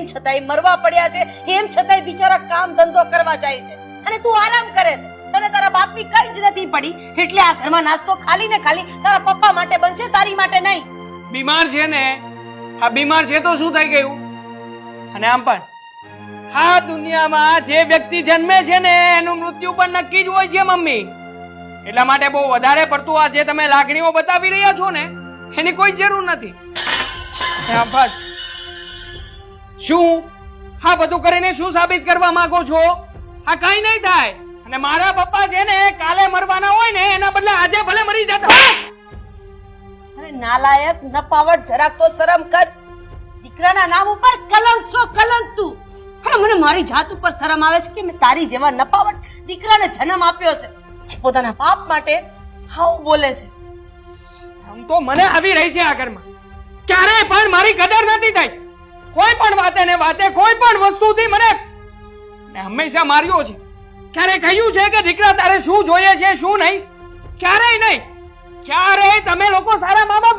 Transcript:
તેમ છતાંય મરવા પડ્યા છે, એમ છતાંય બિચારા કામ ધંધો કરવા જાય છે અને તું આરામ કરે છે. તને તારા બાપની કઈ જ નથી પડી, એટલે આ ઘરમાં નાસ્તો ખાલી ને ખાલી તારા પપ્પા માટે બનશે, તારી માટે નહીં. બીમાર છે ને, આ બીમાર છે તો શું થઈ ગયું? અને આમ પણ આ દુનિયામાં જે વ્યક્તિ જન્મે છે ને એનું મૃત્યુ પણ નક્કી જ હોય છે મમ્મી. એટલા માટે બહુ વધારે પડતું આ જે તમે લાગણીઓ બતાવી રહ્યા છો ને એની કોઈ જરૂર નથી. આમ પણ શું આ બધું કરીને શું સાબિત કરવા માંગો છો? આ કઈ નહીં થાય. અને મારા પપ્પા છે ને કાલે મરવાના હોય ને એના બદલે આજે ભલે મરી જતા. અરે નાલાયક, નપાવટ, જરાક તો શરમ કર. દીકરાના નામ ઉપર કલંક છો, કલંક તું. અરે મને મારી જાત ઉપર શરમ આવે છે કે મેં તારી જેવા નપાવટ દીકરાને જન્મ આપ્યો છે, જે પોતાના બાપ માટે આવું બોલે છે. આમ તો મને આવી રહી છે આ ઘરમાં. ક્યારેય પણ મારી કદર નથી થઈ. કોઈ પણ વાતે ને વાતે કોઈ પણ વસ્તુથી મને હંમેશા માર્યો છે. ક્યારે કહ્યું છે કે દીકરા તારે શું જોઈએ છે શું નહીં? ક્યારેય નહીં. ક્યારેય તમે લોકો સારા મા બાપ